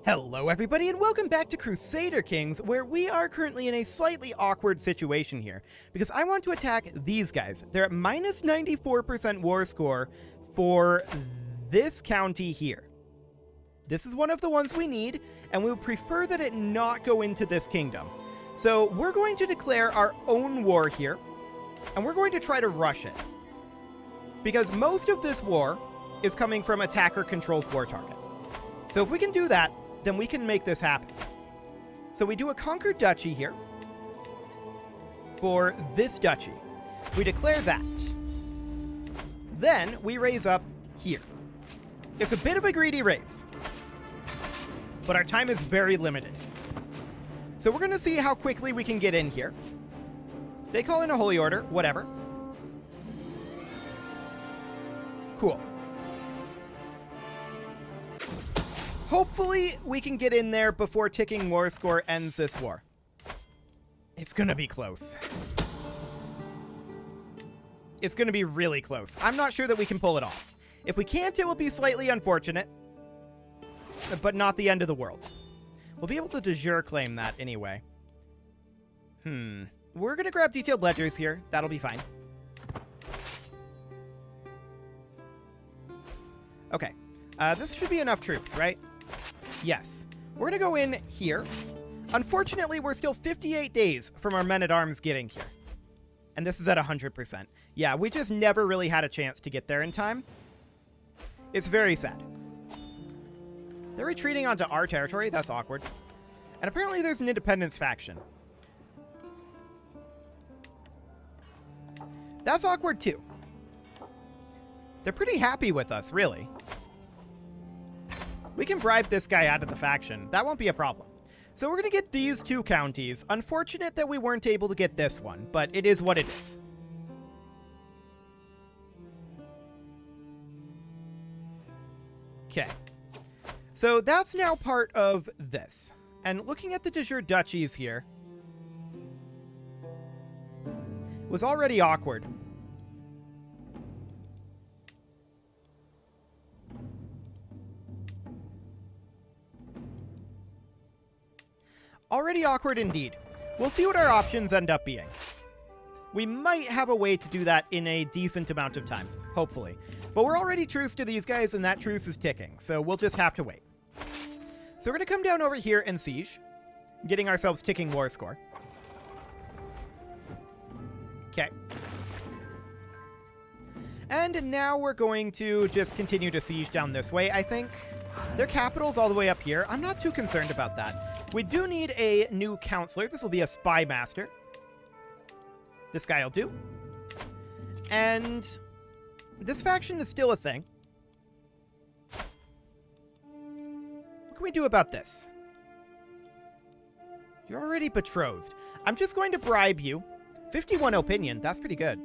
Hello everybody and welcome back to Crusader Kings, where we are currently in a slightly awkward situation here, because I want to attack these guys. They're at minus 94% war score for this county here. This is one of the ones we need, and we would prefer that it not go into this kingdom. So we're going to declare our own war here, and we're going to try to rush it. Because most of this war is coming from attacker controls war target. So if we can do that, then we can make this happen. So we do a conquered duchy here for this duchy. We declare that. Then we raise up here. It's a bit of a greedy raise, but our time is very limited. So we're going to see how quickly we can get in here. They call in a holy order, whatever. Cool. Hopefully, we can get in there before ticking war score ends this war. It's gonna be close. It's gonna be really close. I'm not sure that we can pull it off. If we can't, it will be slightly unfortunate, but not the end of the world. We'll be able to de jure claim that anyway. We're gonna grab detailed ledgers here. That'll be fine. Okay. This should be enough troops, right? Yes. We're going to go in here. Unfortunately, we're still 58 days from our men-at-arms getting here. And this is at 100%. Yeah, we just never really had a chance to get there in time. It's very sad. They're retreating onto our territory. That's awkward. And apparently there's an independence faction. That's awkward too. They're pretty happy with us, really. We can bribe this guy out of the faction. That won't be a problem. So we're going to get these two counties. Unfortunate that we weren't able to get this one, but it is what it is. Okay. So that's now part of this. And looking at the de jure duchies here, was already awkward. Already awkward indeed. We'll see what our options end up being. We might have a way to do that in a decent amount of time, hopefully. But we're already truce to these guys, and that truce is ticking, so we'll just have to wait. So we're going to come down over here and siege, getting ourselves ticking war score. Okay. And now we're going to just continue to siege down this way, I think. Their capital's all the way up here. I'm not too concerned about that. We do need a new counselor. This will be a spy master. This guy will do. And this faction is still a thing. What can we do about this? You're already betrothed. I'm just going to bribe you. 51 opinion. That's pretty good.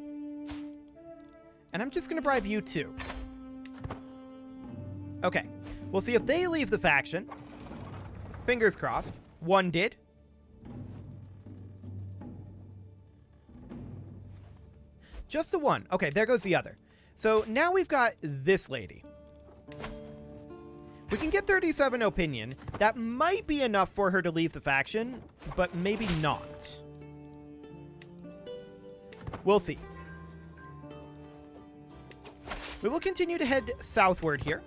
And I'm just going to bribe you too. Okay. We'll see if they leave the faction. Fingers crossed. One did. Just the one. Okay, there goes the other. So now we've got this lady. We can get 37 opinion. That might be enough for her to leave the faction, but maybe not. We'll see. We will continue to head southward here.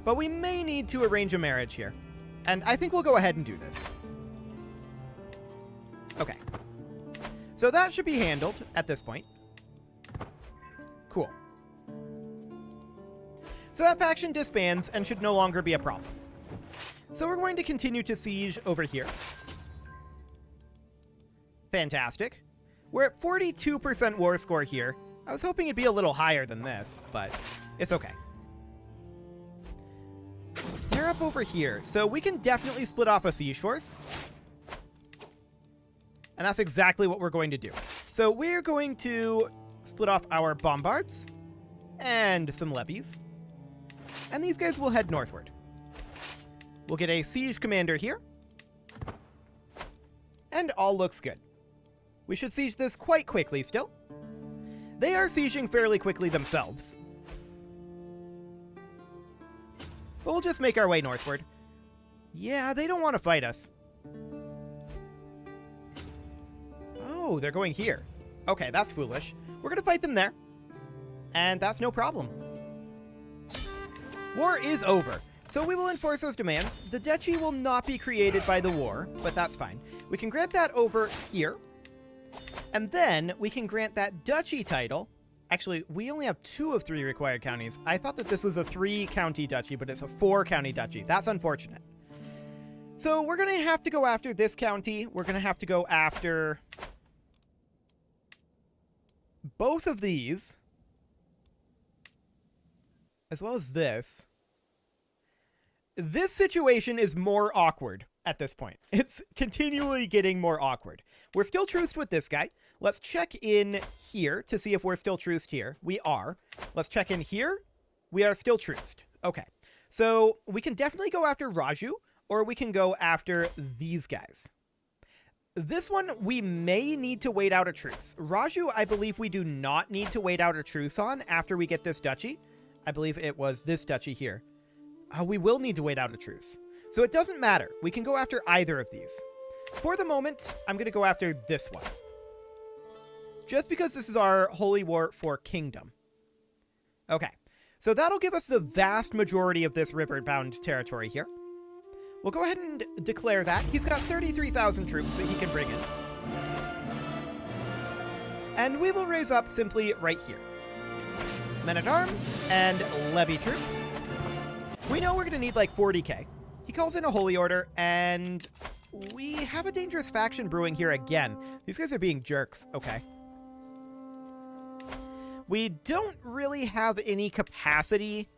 But we may need to arrange a marriage here. And I think we'll go ahead and do this. Okay. So that should be handled at this point. Cool. So that faction disbands and should no longer be a problem. So we're going to continue to siege over here. Fantastic. We're at 42% war score here. I was hoping it'd be a little higher than this, but it's okay. They're up over here, so we can definitely split off a siege force. And that's exactly what we're going to do. So we're going to split off our bombards and some levies. And these guys will head northward. We'll get a siege commander here. And all looks good. We should siege this quite quickly still. They are sieging fairly quickly themselves. But we'll just make our way northward. Yeah, they don't want to fight us. Oh, they're going here. Okay, that's foolish. We're going to fight them there. And that's no problem. War is over. So we will enforce those demands. The duchy will not be created by the war, but that's fine. We can grant that over here. And then we can grant that duchy title. Actually, we only have 2 of 3 required counties. I thought that this was a 3-county duchy, but it's a 4-county duchy. That's unfortunate. So we're going to have to go after this county. We're going to have to go after both of these, as well as this. This situation is more awkward at this point. It's continually getting more awkward. We're still truced with this guy. Let's check in here to see if we're still truced here. We are. Let's check in here. We are still truced. Okay. So we can definitely go after Raju, or we can go after these guys. This one, we may need to wait out a truce. Raju, I believe we do not need to wait out a truce on after we get this duchy. I believe it was this duchy here. We will need to wait out a truce. So it doesn't matter. We can go after either of these. For the moment, I'm going to go after this one. Just because this is our holy war for kingdom. Okay. So that'll give us the vast majority of this river-bound territory here. We'll go ahead and declare that. He's got 33,000 troops that he can bring in. And we will raise up simply right here. Men-at-arms and levy troops. We know we're going to need like 40k. He calls in a holy order, and we have a dangerous faction brewing here again. These guys are being jerks. Okay. We don't really have any capacity.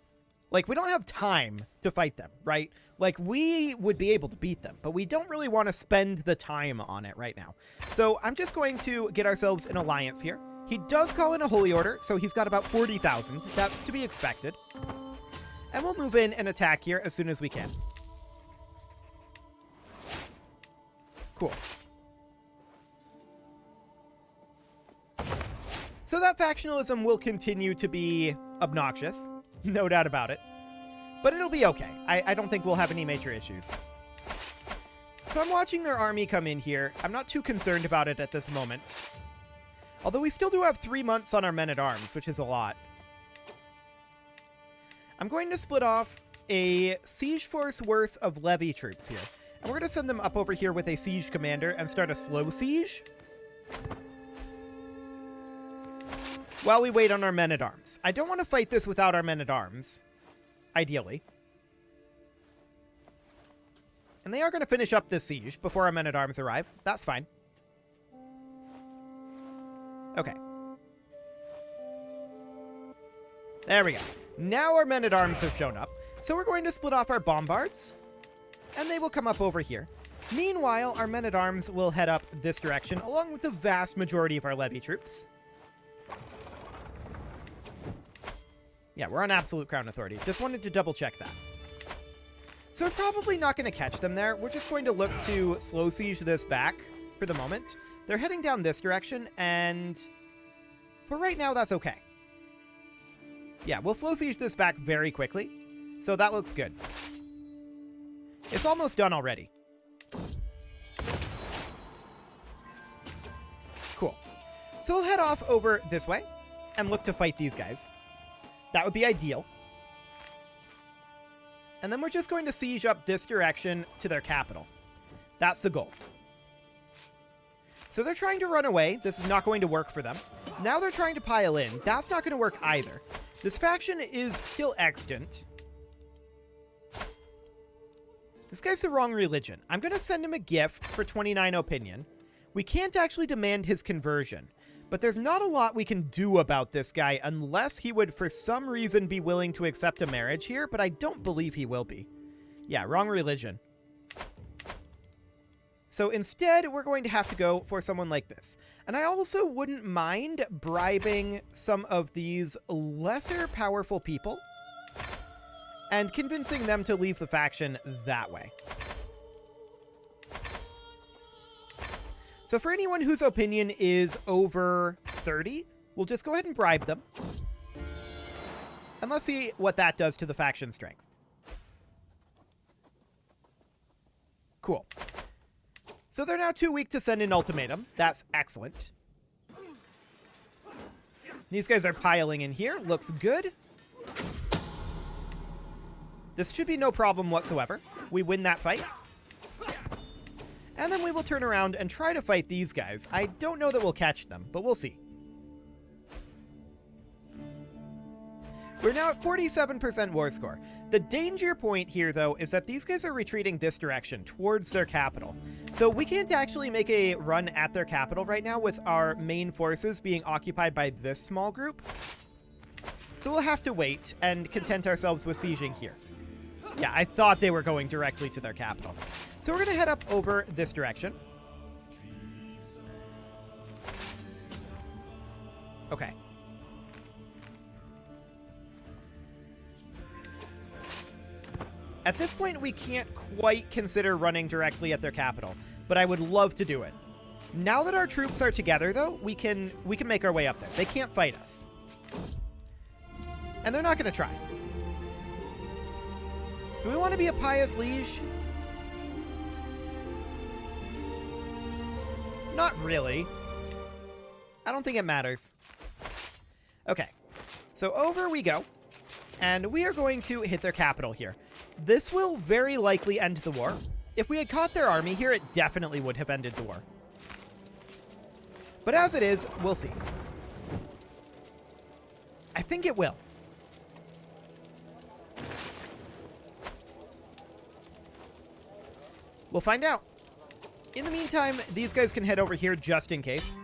Like, we don't have time to fight them, right? Like, we would be able to beat them, but we don't really want to spend the time on it right now. So I'm just going to get ourselves an alliance here. He does call in a holy order, so he's got about 40,000. That's to be expected. And we'll move in and attack here as soon as we can. Cool. So that factionalism will continue to be obnoxious. No doubt about it. But it'll be okay. I don't think we'll have any major issues. So I'm watching their army come in here. I'm not too concerned about it at this moment. Although we still do have 3 months on our men-at-arms, which is a lot. I'm going to split off a siege force worth of levy troops here. And we're going to send them up over here with a siege commander and start a slow siege while we wait on our men-at-arms. I don't want to fight this without our men-at-arms, ideally. And they are going to finish up this siege before our men-at-arms arrive. That's fine. Okay. There we go. Now our men-at-arms have shown up. So we're going to split off our bombards, and they will come up over here. Meanwhile, our men-at-arms will head up this direction, along with the vast majority of our levy troops. Yeah, we're on absolute crown authority. Just wanted to double-check that. So we're probably not going to catch them there. We're just going to look to slow siege this back for the moment. They're heading down this direction, and for right now, that's okay. Yeah, we'll slow siege this back very quickly. So that looks good. It's almost done already. Cool. So we'll head off over this way and look to fight these guys. That would be ideal. And then we're just going to siege up this direction to their capital. That's the goal. So they're trying to run away. This is not going to work for them. Now they're trying to pile in. That's not going to work either. This faction is still extant. This guy's the wrong religion. I'm going to send him a gift for 29 opinion. We can't actually demand his conversion, but there's not a lot we can do about this guy unless he would for some reason be willing to accept a marriage here, but I don't believe he will be. Yeah, wrong religion. So instead, we're going to have to go for someone like this. And I also wouldn't mind bribing some of these lesser powerful people and convincing them to leave the faction that way. So for anyone whose opinion is over 30, we'll just go ahead and bribe them. And let's see what that does to the faction strength. Cool. So they're now too weak to send an ultimatum. That's excellent. These guys are piling in here. Looks good. This should be no problem whatsoever. We win that fight. And then we will turn around and try to fight these guys. I don't know that we'll catch them, but we'll see. We're now at 47% war score. The danger point here, though, is that these guys are retreating this direction, towards their capital. So we can't actually make a run at their capital right now with our main forces being occupied by this small group. So we'll have to wait and content ourselves with sieging here. Yeah, I thought they were going directly to their capital. So we're going to head up over this direction. Okay. At this point, we can't quite consider running directly at their capital, but I would love to do it. Now that our troops are together, though, we can make our way up there. They can't fight us. And they're not going to try. Do we want to be a pious liege? Not really. I don't think it matters. Okay. So over we go. And we are going to hit their capital here. This will very likely end the war. If we had caught their army here, it definitely would have ended the war. But as it is, we'll see. I think it will. We'll find out. In the meantime, these guys can head over here just in case.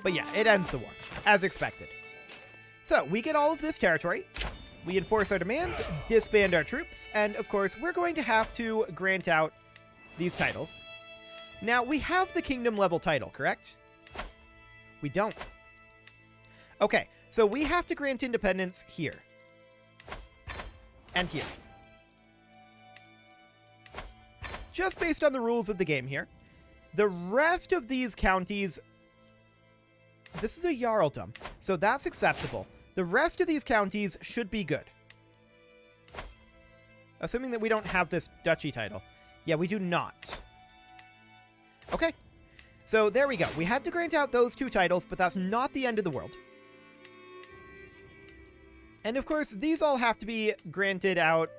But yeah, it ends the war, as expected. So, we get all of this territory. We enforce our demands, disband our troops, and of course, we're going to have to grant out these titles. Now, we have the kingdom level title, correct? We don't. Okay, so we have to grant independence here. And here. Just based on the rules of the game here. The rest of these counties... This is a jarldom, so that's acceptable. The rest of these counties should be good. Assuming that we don't have this duchy title. Yeah, we do not. Okay. So there we go. We had to grant out those two titles, but that's not the end of the world. And of course, these all have to be granted out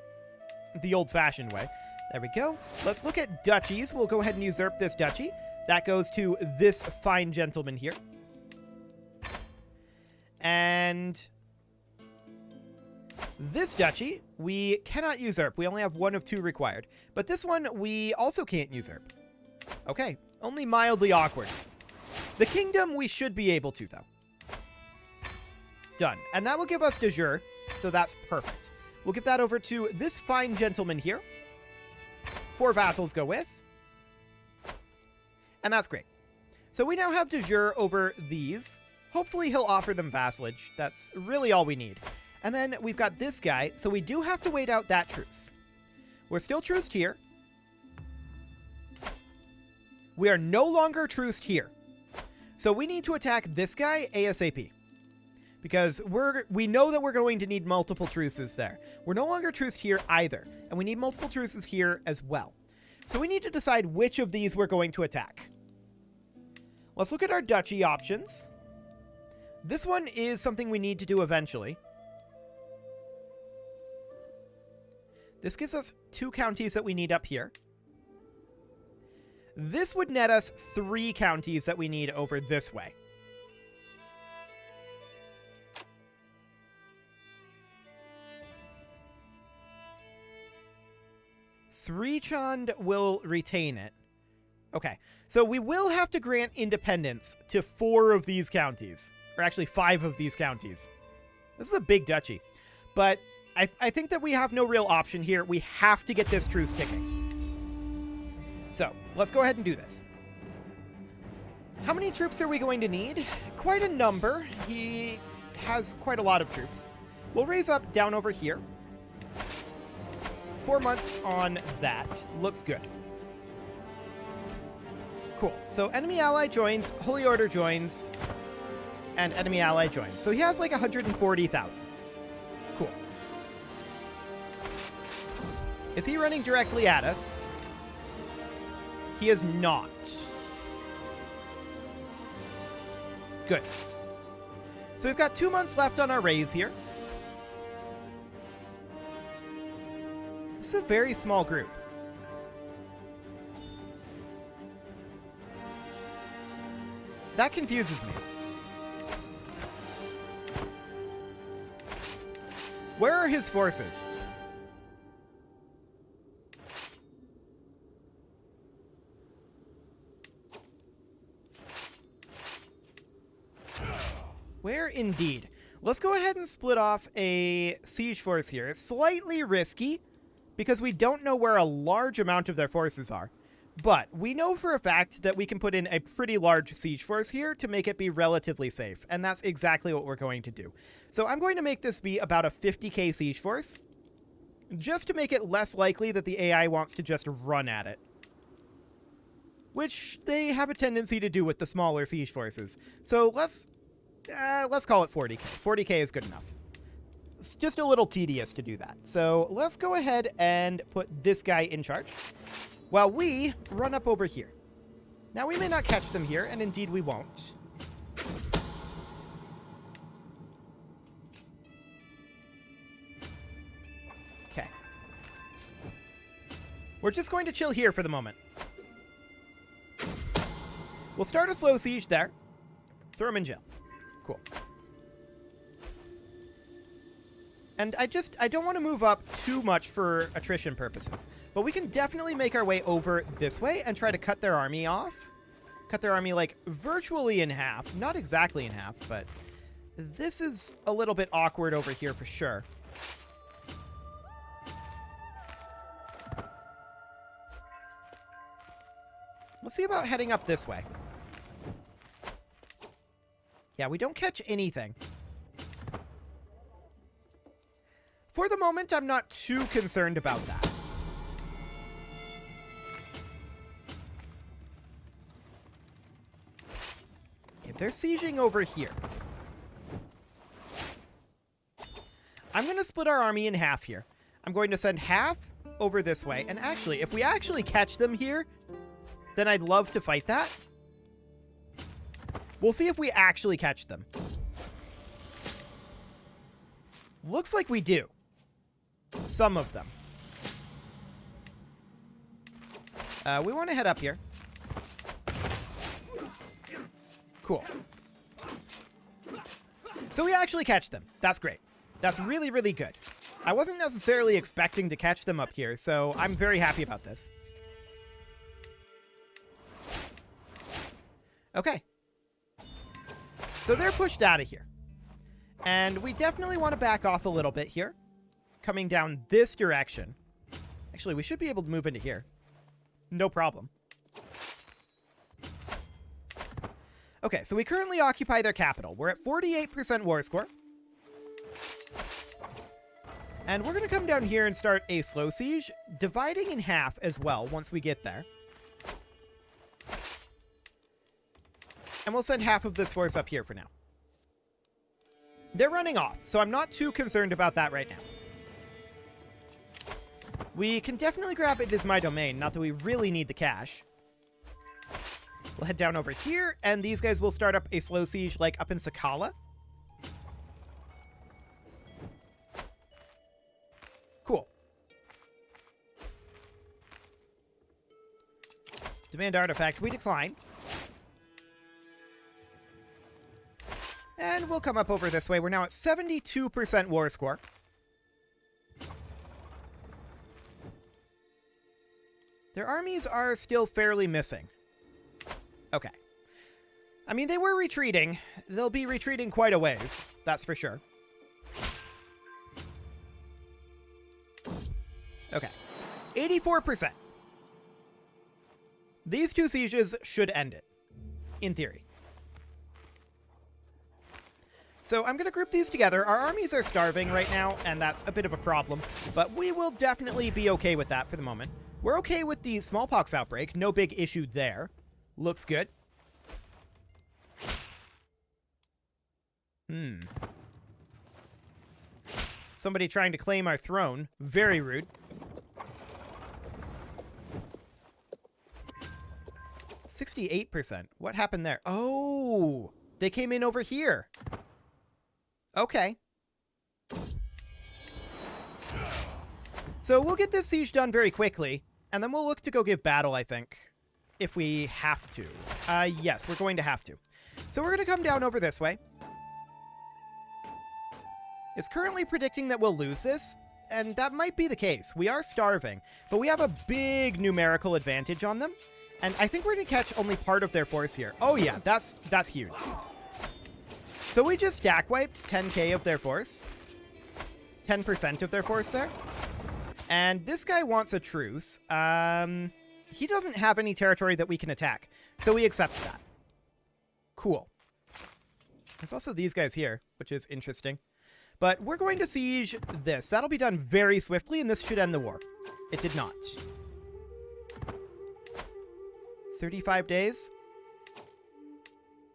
the old-fashioned way. There we go. Let's look at duchies. We'll go ahead and usurp this duchy. That goes to this fine gentleman here. And this duchy, we cannot usurp. We only have one of two required. But this one, we also can't usurp. Okay, only mildly awkward. The kingdom, we should be able to, though. Done. And that will give us de jure, so that's perfect. We'll give that over to this fine gentleman here. 4 vassals go with. And that's great. So we now have de jure over these. Hopefully he'll offer them vassalage. That's really all we need. And then we've got this guy, so we do have to wait out that truce. We're still truced here. We are no longer truced here. So we need to attack this guy ASAP. Because we know that we're going to need multiple truces there. We're no longer truced here either. And we need multiple truces here as well. So we need to decide which of these we're going to attack. Let's look at our duchy options. This one is something we need to do eventually. This gives us 2 counties that we need up here. This would net us 3 counties that we need over this way. Srichand will retain it. Okay, so we will have to grant independence to 4 of these counties. Or actually 5 of these counties. This is a big duchy. But I think that we have no real option here. We have to get this truce ticking. So, let's go ahead and do this. How many troops are we going to need? Quite a number. He has quite a lot of troops. We'll raise up down over here. 4 months on that. Looks good. Cool. So, enemy ally joins, Holy Order joins, and enemy ally joins. So he has like 140,000. Cool. Is he running directly at us? He is not. Good. So we've got 2 months left on our raise here. This is a very small group. That confuses me. Where are his forces? Where indeed? Let's go ahead and split off a siege force here. It's slightly risky because we don't know where a large amount of their forces are. But we know for a fact that we can put in a pretty large siege force here to make it be relatively safe. And that's exactly what we're going to do. So I'm going to make this be about a 50k siege force, just to make it less likely that the AI wants to just run at it, which they have a tendency to do with the smaller siege forces. So let's call it 40k. 40k is good enough. It's just a little tedious to do that. So let's go ahead and put this guy in charge while we run up over here. Now, we may not catch them here, and indeed we won't. Okay. We're just going to chill here for the moment. We'll start a slow siege there. Throw him in jail. Cool. And I don't want to move up too much for attrition purposes. But we can definitely make our way over this way and try to cut their army off. Cut their army, like, virtually in half. Not exactly in half, but this is a little bit awkward over here for sure. We'll see about heading up this way. Yeah, we don't catch anything. For the moment, I'm not too concerned about that. Okay, they're sieging over here. I'm going to split our army in half here. I'm going to send half over this way. And actually, if we actually catch them here, then I'd love to fight that. We'll see if we actually catch them. Looks like we do. Some of them. We want to head up here. Cool. So we actually catch them. That's great. That's really, really good. I wasn't necessarily expecting to catch them up here, so I'm very happy about this. Okay. So they're pushed out of here. And we definitely want to back off a little bit here. Coming down this direction. Actually, we should be able to move into here. No problem. Okay, so we currently occupy their capital. We're at 48% war score. And we're going to come down here and start a slow siege, dividing in half as well once we get there. And we'll send half of this force up here for now. They're running off, so I'm not too concerned about that right now. We can definitely grab it as my domain, not that we really need the cash. We'll head down over here, and these guys will start up a slow siege like up in Sakala. Cool. Demand artifact, we decline. And we'll come up over this way. We're now at 72% war score. Their armies are still fairly missing. Okay. I mean, they were retreating. They'll be retreating quite a ways. That's for sure. Okay. 84%. These two sieges should end it. In theory. So I'm going to group these together. Our armies are starving right now, and that's a bit of a problem. But we will definitely be okay with that for the moment. We're okay with the smallpox outbreak. No big issue there. Looks good. Somebody trying to claim our throne. Very rude. 68%. What happened there? Oh, they came in over here. Okay. So we'll get this siege done very quickly, and then we'll look to go give battle, I think, if we have to. Yes, we're going to have to. So we're going to come down over this way. It's currently predicting that we'll lose this, and that might be the case. We are starving, but we have a big numerical advantage on them, and I think we're going to catch only part of their force here. Oh yeah, that's huge. So we just stack wiped 10k of their force. 10% of their force there. And this guy wants a truce. He doesn't have any territory that we can attack, so we accept that. Cool. There's also these guys here, which is interesting. But we're going to siege this. That'll be done very swiftly, and this should end the war. It did not. 35 days.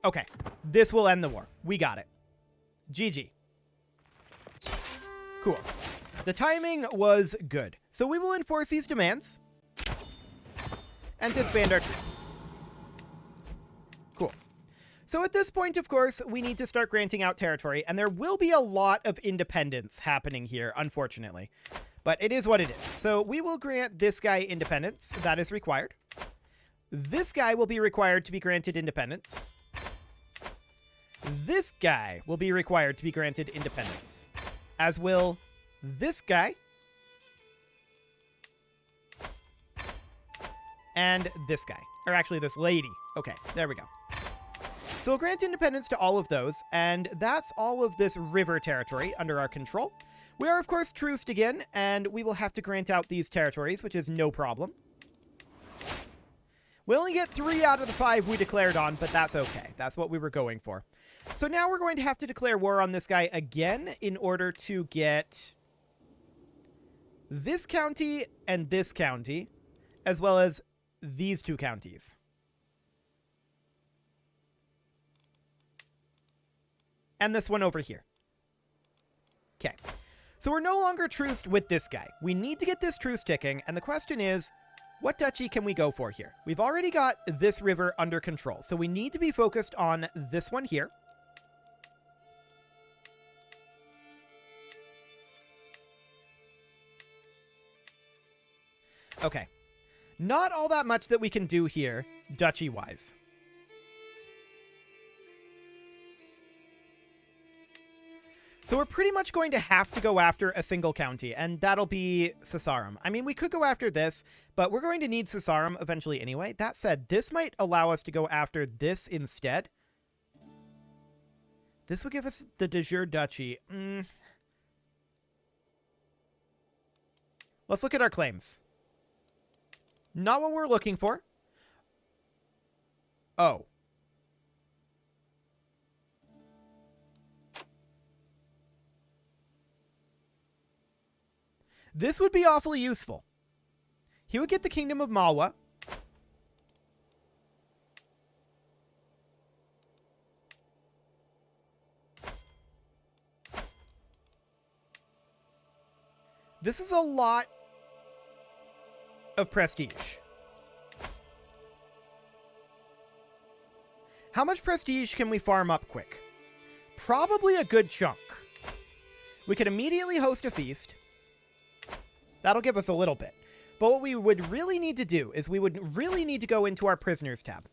Okay. This will end the war. We got it. GG. Cool. The timing was good. So we will enforce these demands and disband our troops. Cool. So at this point, of course, we need to start granting out territory, and there will be a lot of independence happening here, unfortunately. But it is what it is. So we will grant this guy independence. That is required. This guy will be required to be granted independence. This guy will be required to be granted independence, as will this guy and this guy. Or actually, this lady. Okay, there we go. So we'll grant independence to all of those, and that's all of this river territory under our control. We are, of course, truced again, and we will have to grant out these territories, which is no problem. We only get 3 out of the 5 we declared on, but that's okay. That's what we were going for. So now we're going to have to declare war on this guy again in order to get this county and this county, as well as these 2 counties. And this one over here. Okay. So we're no longer truced with this guy. We need to get this truce ticking, and the question is, what duchy can we go for here? We've already got this river under control, so we need to be focused on this one here. Okay. Not all that much that we can do here, duchy-wise. So we're pretty much going to have to go after a single county, and that'll be Caesarum. I mean, we could go after this, but we're going to need Caesarum eventually anyway. That said, this might allow us to go after this instead. This would give us the de jure duchy. Let's look at our claims. Not what we're looking for. Oh. This would be awfully useful. He would get the Kingdom of Malwa. This is a lot of prestige. How much prestige can we farm up quick? Probably a good chunk. We could immediately host a feast. That'll give us a little bit. But what we would really need to do is we would really need to go into our prisoners tab.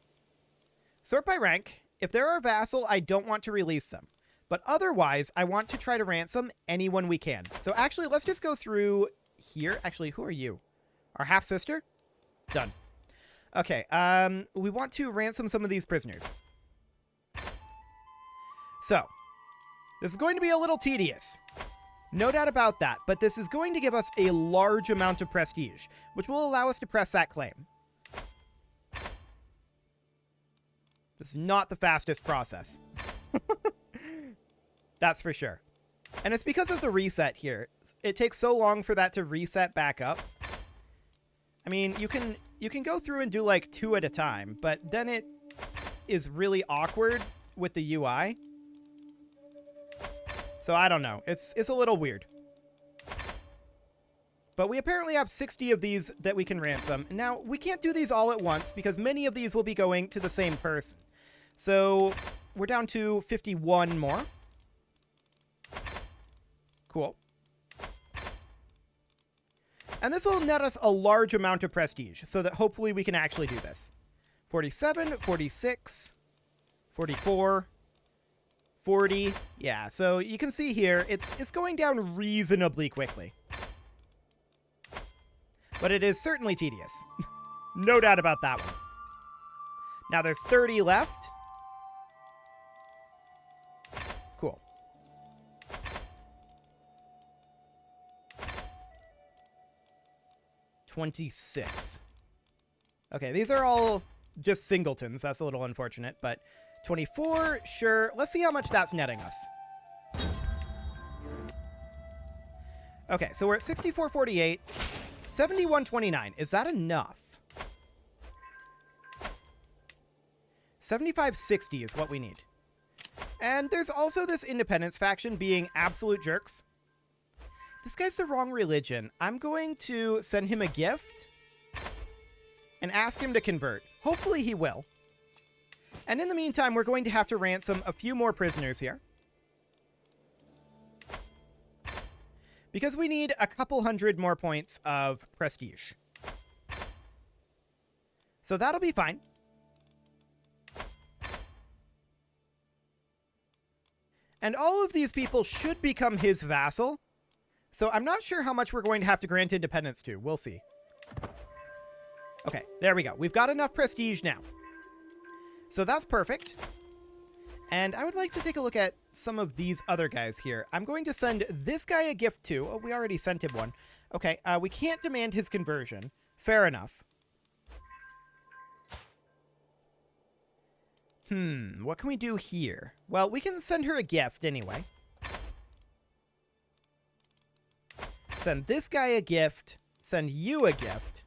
Sort by rank. If they're our vassal, I don't want to release them. But otherwise, I want to try to ransom anyone we can. So actually, let's just go through here. Actually, who are you? Our half-sister? Done. Okay, we want to ransom some of these prisoners. So, this is going to be a little tedious. No doubt about that, but this is going to give us a large amount of prestige, which will allow us to press that claim. This is not the fastest process. That's for sure. And it's because of the reset here. It takes so long for that to reset back up. I mean, you can go through and do like 2 at a time, but then it is really awkward with the UI. So I don't know. It's a little weird. But we apparently have 60 of these that we can ransom. Now, we can't do these all at once because many of these will be going to the same person. So we're down to 51 more. Cool. And this will net us a large amount of prestige so that hopefully we can actually do this. 47, 46, 44, 40. Yeah, so you can see here, it's going down reasonably quickly. But it is certainly tedious. No doubt about that one. Now there's 30 left. Cool. $26. Okay, these are all just singletons. That's a little unfortunate, but 24, sure. Let's see how much that's netting us. Okay, so we're at 64.48, 71.29. Is that enough? 75.60 is what we need. And there's also this independence faction being absolute jerks. This guy's the wrong religion. I'm going to send him a gift and ask him to convert. Hopefully he will. And in the meantime, we're going to have to ransom a few more prisoners here. Because we need a couple hundred more points of prestige. So that'll be fine. And all of these people should become his vassal. So I'm not sure how much we're going to have to grant independence to. We'll see. Okay, there we go. We've got enough prestige now. So that's perfect. And I would like to take a look at some of these other guys here. I'm going to send this guy a gift too. Oh, we already sent him one. Okay, we can't demand his conversion. Fair enough. What can we do here? Well, we can send her a gift anyway. Send this guy a gift. Send you a gift.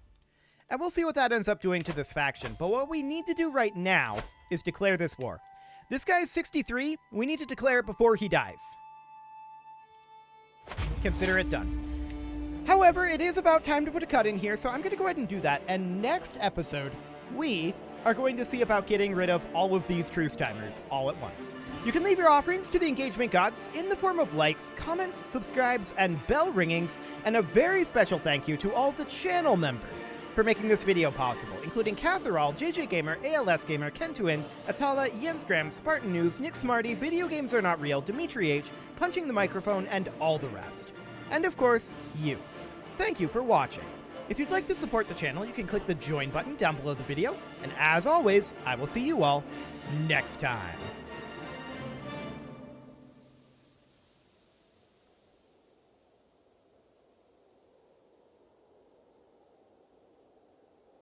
And we'll see what that ends up doing to this faction. But what we need to do right now is declare this war. This guy is 63. We need to declare it before he dies. Consider it done. However, it is about time to put a cut in here, so I'm going to go ahead and do that. And next episode, we are going to see about getting rid of all of these truce timers all at once. You can leave your offerings to the engagement gods in the form of likes, comments, subscribes, and bell ringings, and a very special thank you to all of the channel members for making this video possible, including Casserole, JJ Gamer, ALS Gamer, Kentuin, Atala, Jensgram, Spartan News, Nick Smarty, Video Games Are Not Real, Dimitri H, Punching the Microphone, and all the rest. And of course, you. Thank you for watching. If you'd like to support the channel, you can click the join button down below the video, and as always, I will see you all next time.